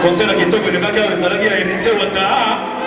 Concert qui tombe le bagarre de Zalagi a initié Wata.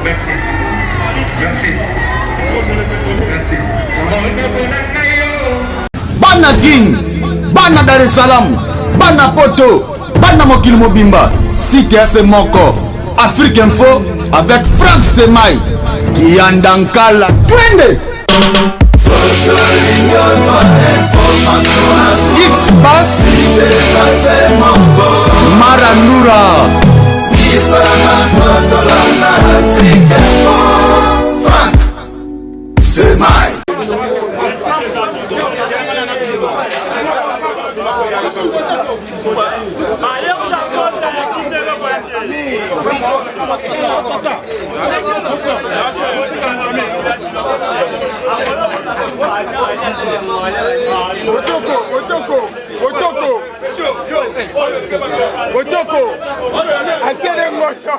Merci. Merci. Merci. Bana Guine, Bana Dar es Salaam, Bana Poto, Bana Mokil Mobimba, Site Ase Moko, Afrique Info avec Frank Stemai, Yandankala, Twende. X-Bass, Marandura, Frank Stemai. Otoko, I said it moto.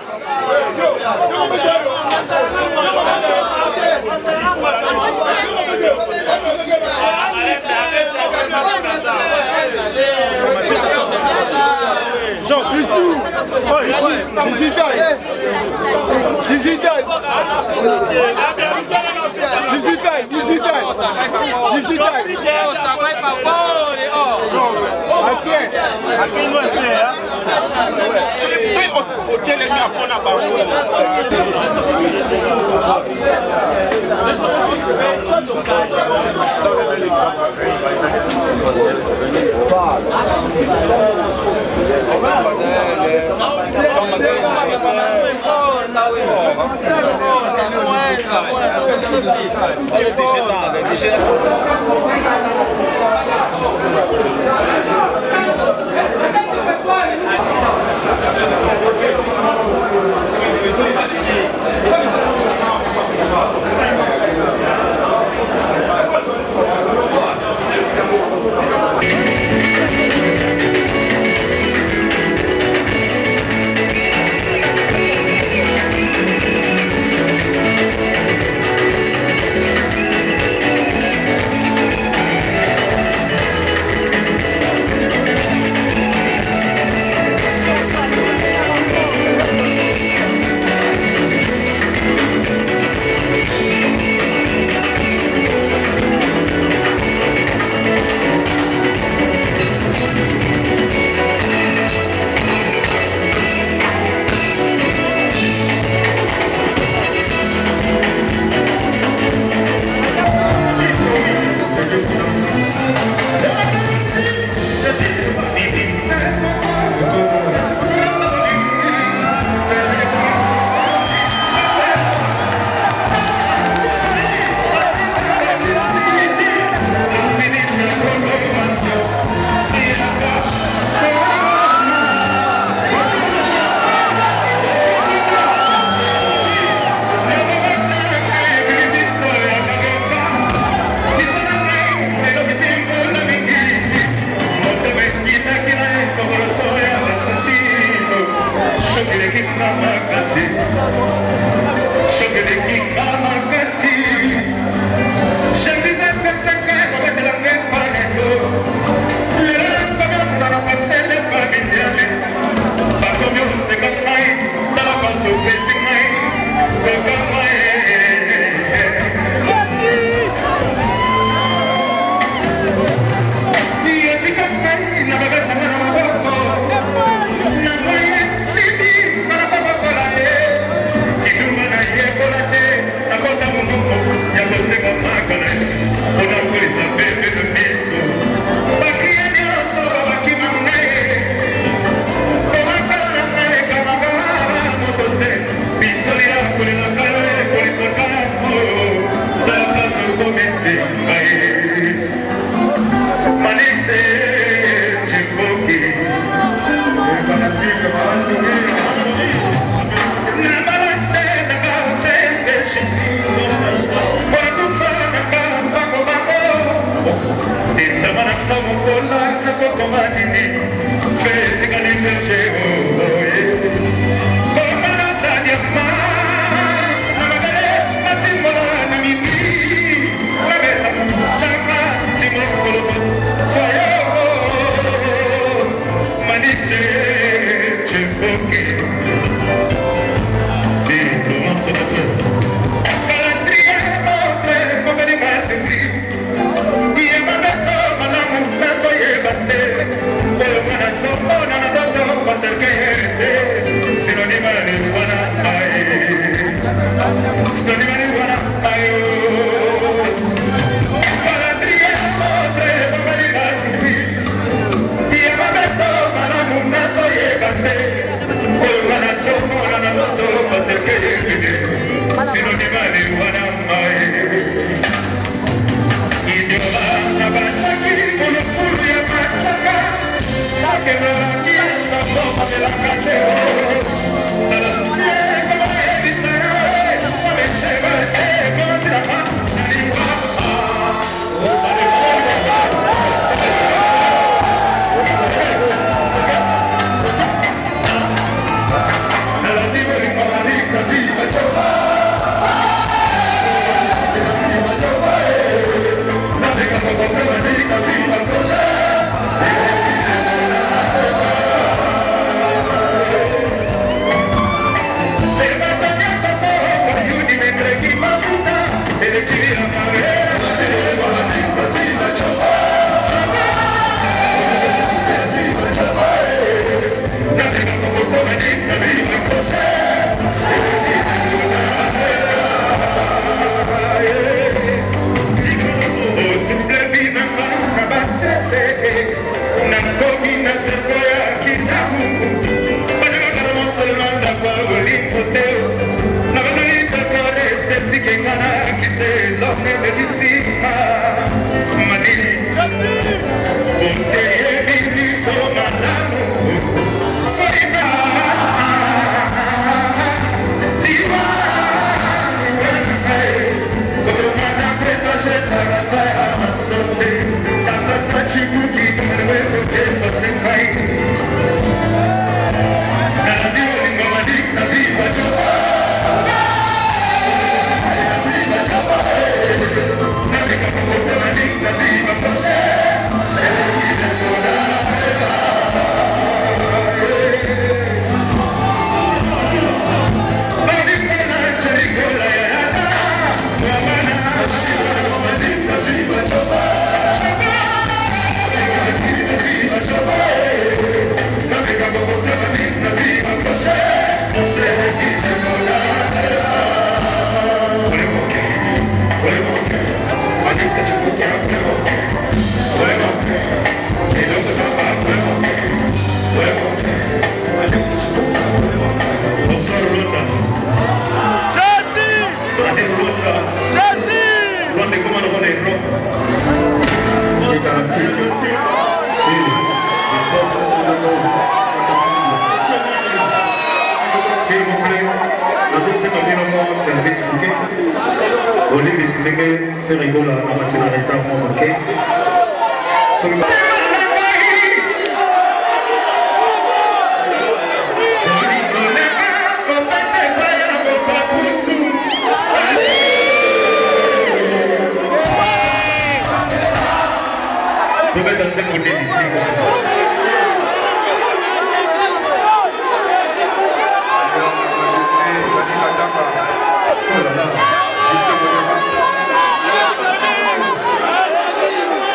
c'est qu'on est ici.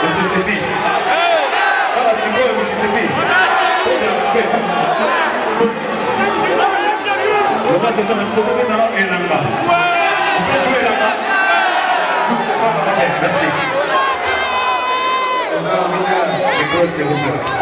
Mississippi. Ah, c'est quoi Mississippi? On va descendre un peu dans la là-bas. On peut jouer là-bas. Merci. Micro, c'est ouvert.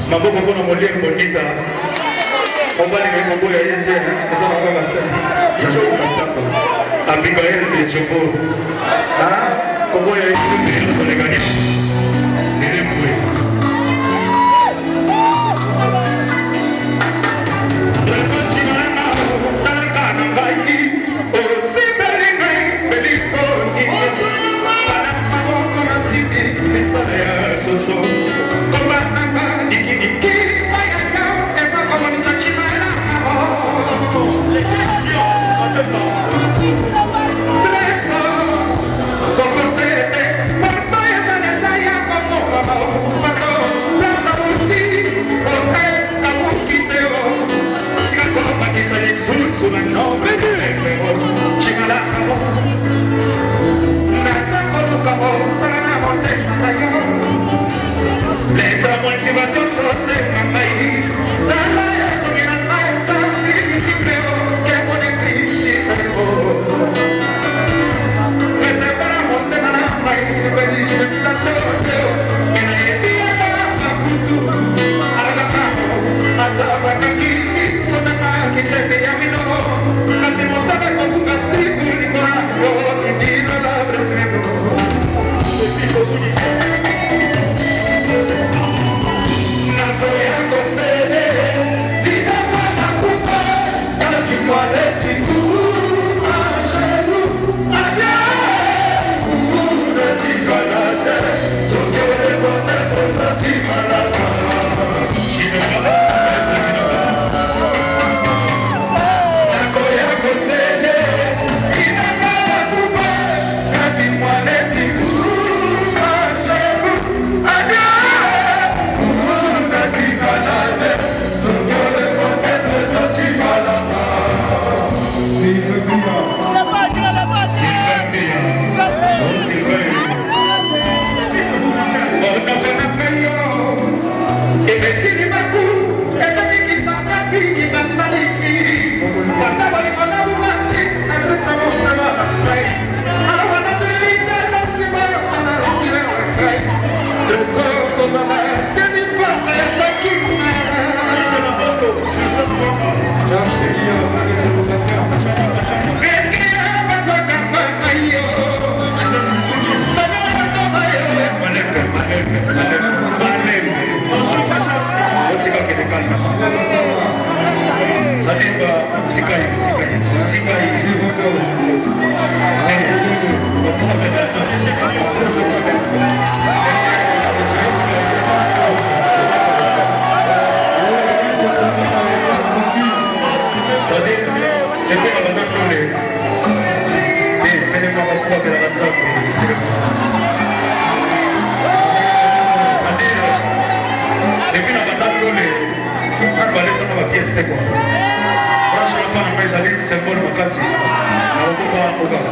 Maboko kuna molie bonita. Ombali ni mambo ya yende. Sasa mababa sana. Abigail Bejobo. Kombo ya yende ndio sonegani. Nile mwe. Dreso chimana tanakana ngai. O sibeli ngai belipo ni. Ana maboko na siki misale ya soso.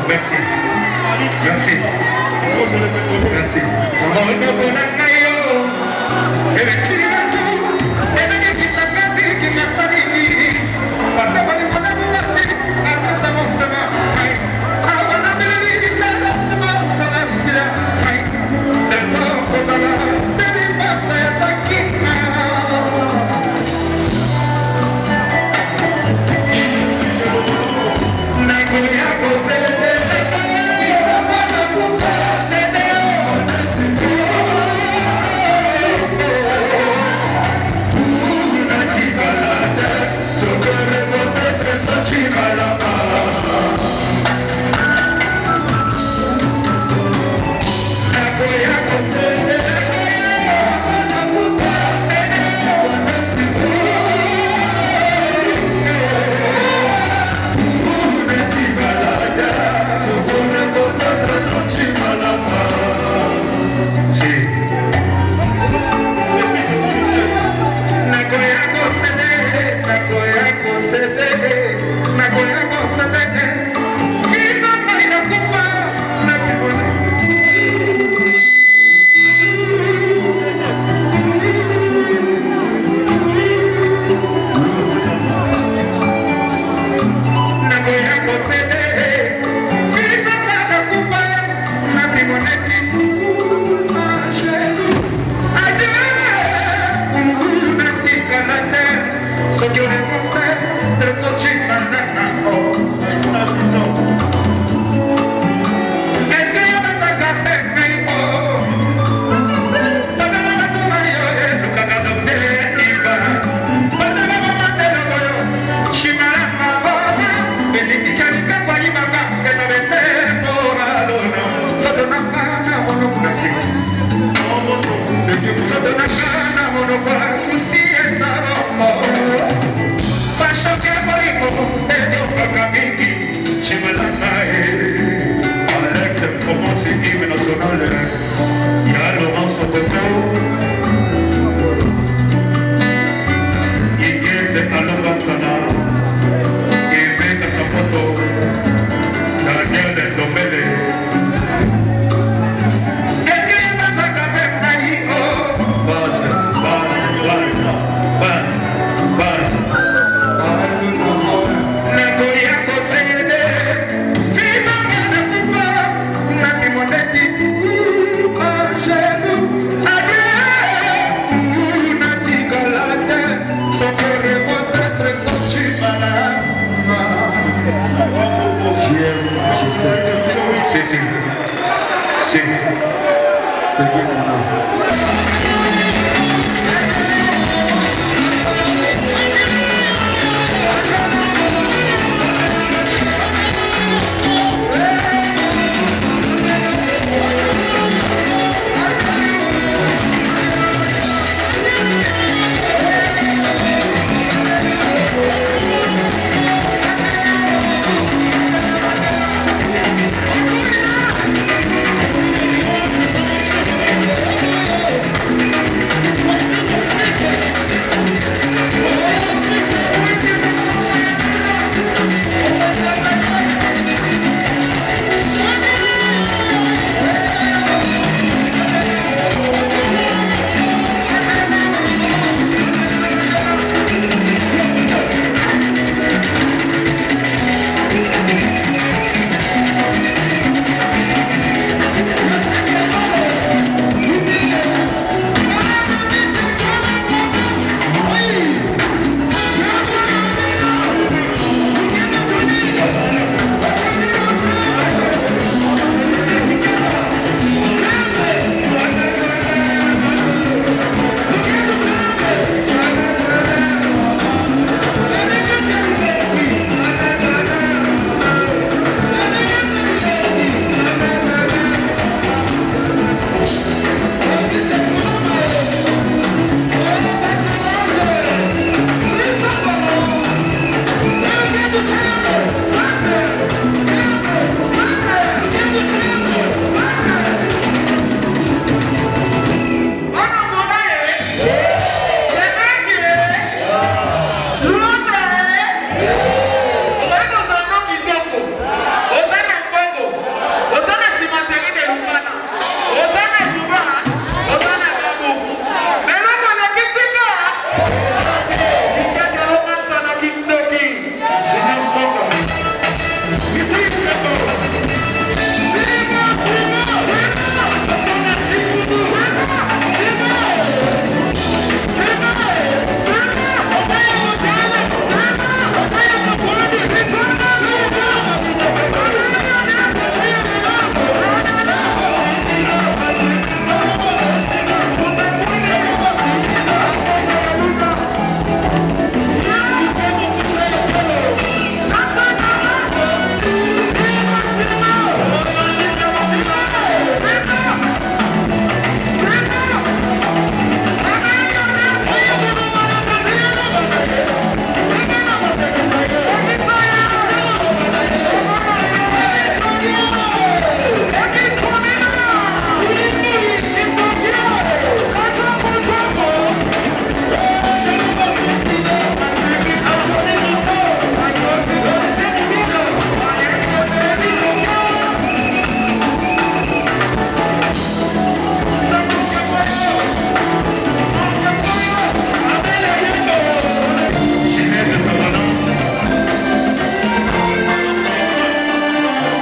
Merci. Merci. Merci. Merci.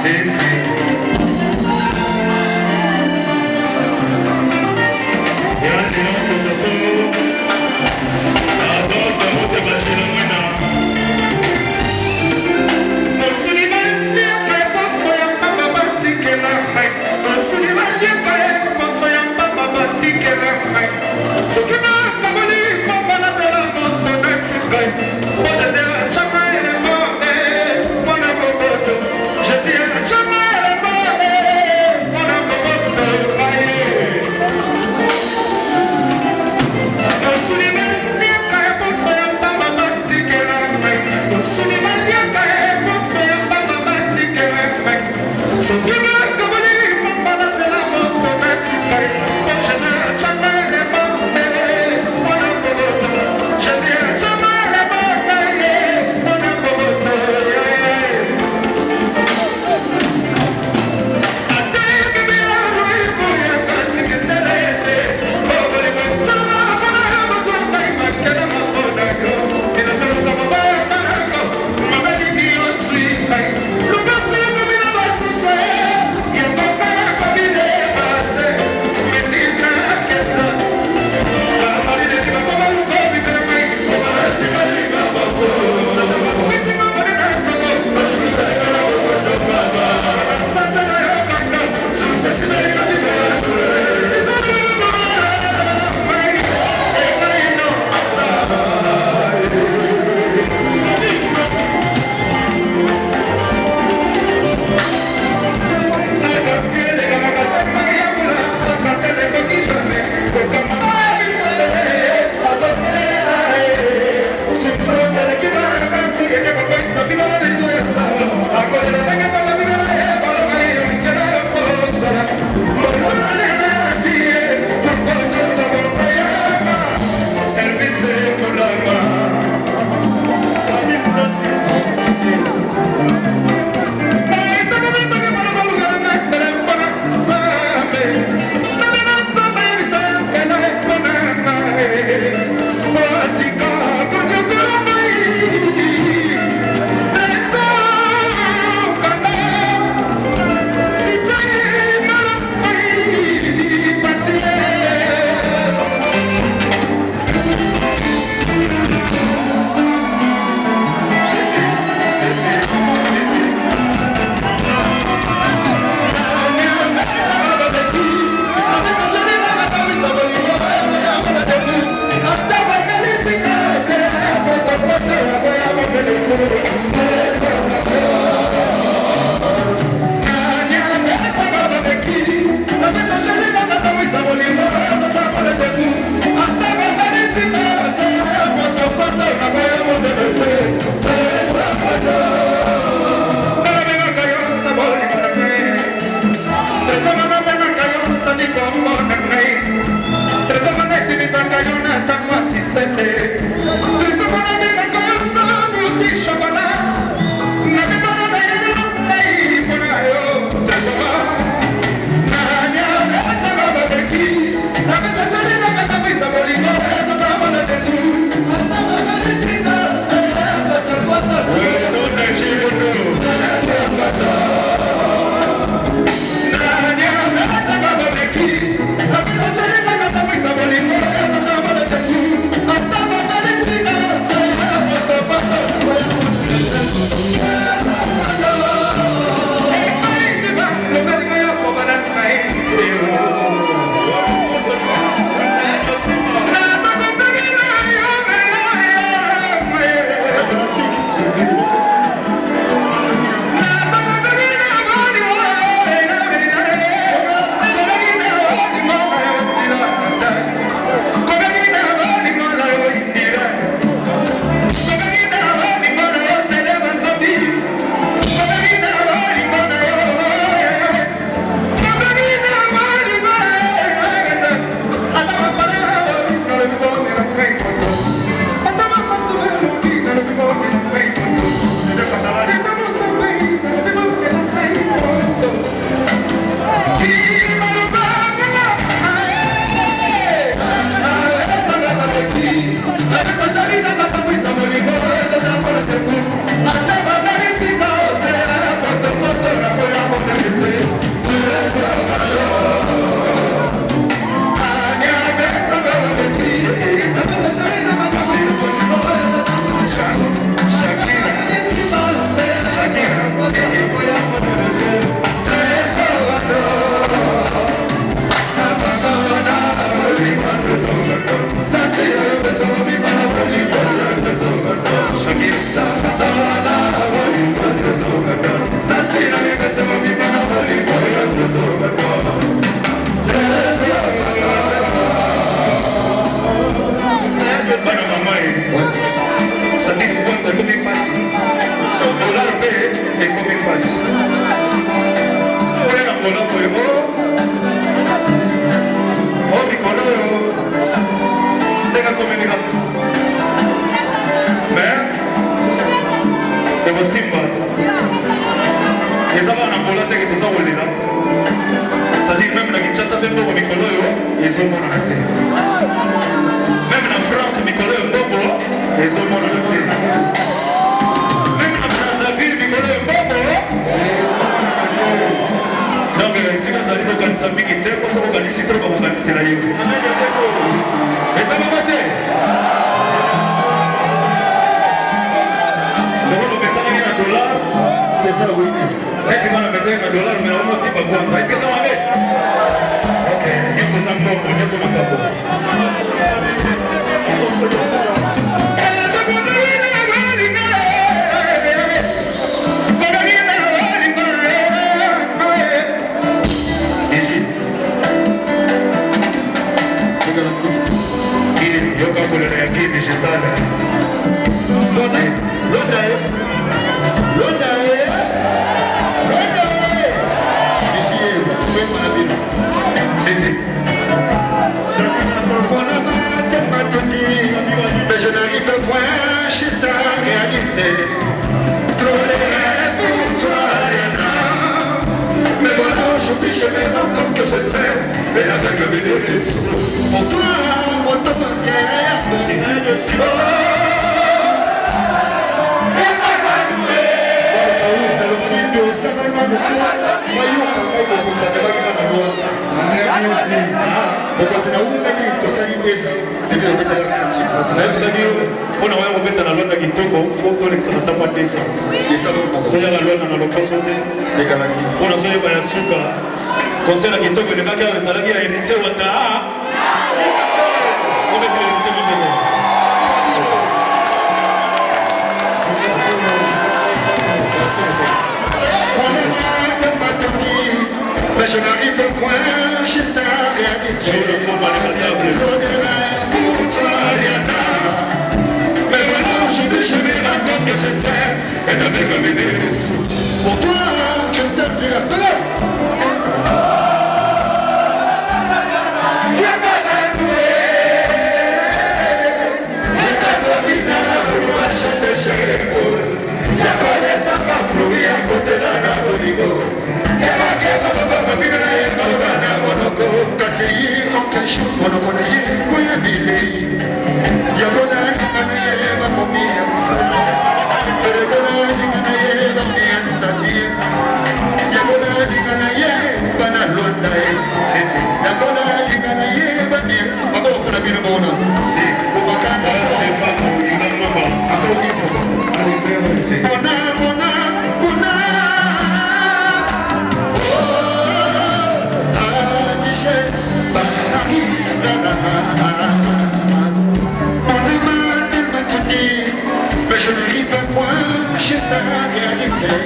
Lugar eza bana mbola teke toza kolela c'est-à-dire même na kinshasa mpe mbongo mikolo oyo ezomonana te même na france mikolo oyo mbongo ezomonana te même na brazzaville mikolo oyo mbongo donc esika ezali kokanisa mingi te mposo kokanisi to bakokanisela yo ezalaka te lokolo opesanaki na dollar c'est ça oui neti bana pesaki na dollar mais nakomo sipa kwanza eske eza mabe ok nyonso eza mbongo nyonso makabo yoka kolela ya ki végétale mais je n'arrive point juste à réaliser. Trop les pour toi, Rihanna. Mais voilà, aujourd'hui je me rends compte que je sais. Et avec le milieu des sous. Pour toi, mon top manière. nayebisaki mpona oya kobeta na lwanda kitoko fo tolekisana ntango ya 2 ans toyaka lwanda na lokoso te mpona soyeba ya suka conseil na kitoko elekaki awa ezalaki ya héritier wata kobetela héritier mibele Mais je n'arrive point juste à réaliser. Pour toi, Rihanna. Mais voilà, aujourd'hui je me rends compte que je sais. Et avec le bébé dessous. Pour toi, Christophe, tu restes là. Mais je n'arrive point juste à réaliser.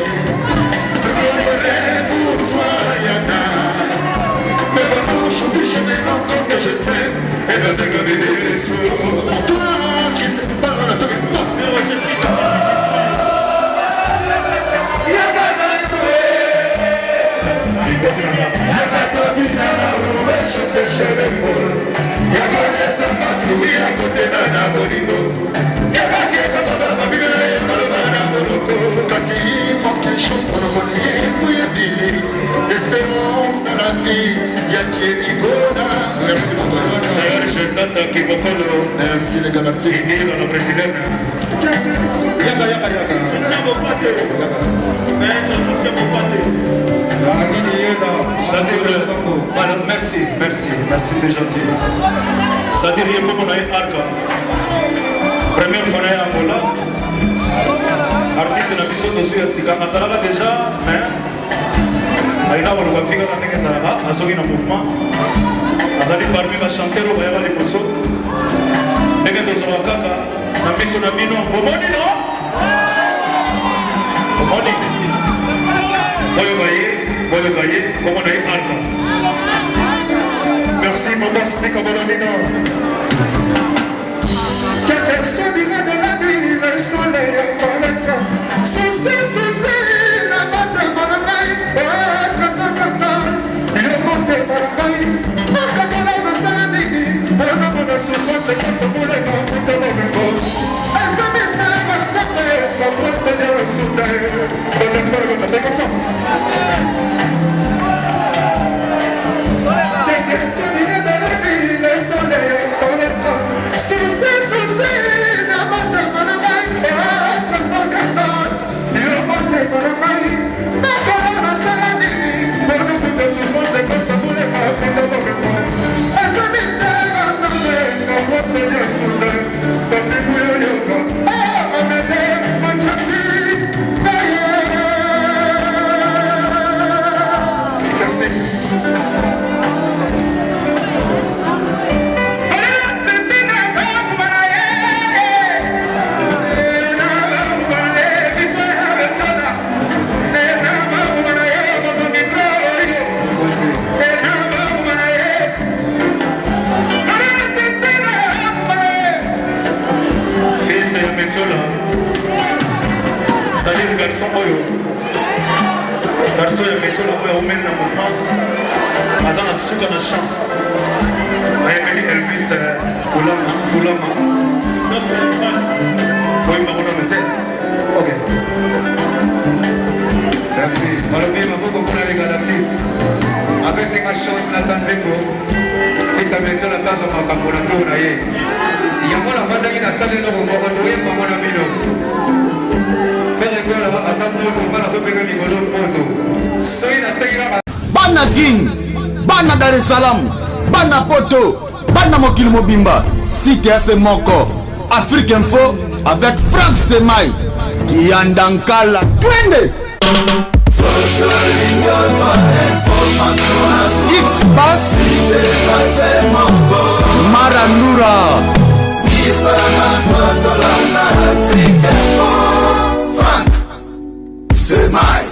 Pour toi, Rihanna. Mais voilà, aujourd'hui je me rends compte que je t'aime. Et de te gagner des sous. Pour toi, qui se parle à toi. Espérance dans la vie, Yachie Nicola. Merci mon frère. Merci les galactiques. Merci, c'est gentil. Ça dit rien pour mon arca. Première fois à Angola. Artiste na biso tozu ya sika azalaka déjà aina baloba fika na ndenge ezalaka azoki na mouvement azali parmi bachanteur oyo bayaka liboso ndenge tozwaka kaka na miso na bino bomoni no bomoni boyoka ye komona ye arca. Merci mon boss Nico Bolonino. Quelle personne irait de la nuit, le soleil apparaîtra. Souci, la batte de mon oreille, être sans contrôle, il est monté par la maille. Marca con la masani, pour la bonne souffrance de Christ pour les grands de mon boss. Elle se mise à la bonne santé, la poste de la soutane. On ne peut pas comme ça. garçon ya maison là oyo omene na mouvement aza na suka na champ ayemeli Elvis Fulama oyimba kolona te ok merci balobi maboko mpona legalati apesinga chance na nzambo fisa mention na place makambo na too na ye yango navandaki nasali eloko moko toyemba mwana bino bana Guine, bana Dar es Salaam, bana Poto, bana mokili mobimba, site ase moko, Afrique Info avec Frank Stemai, Kiandankala, twende! X-Bass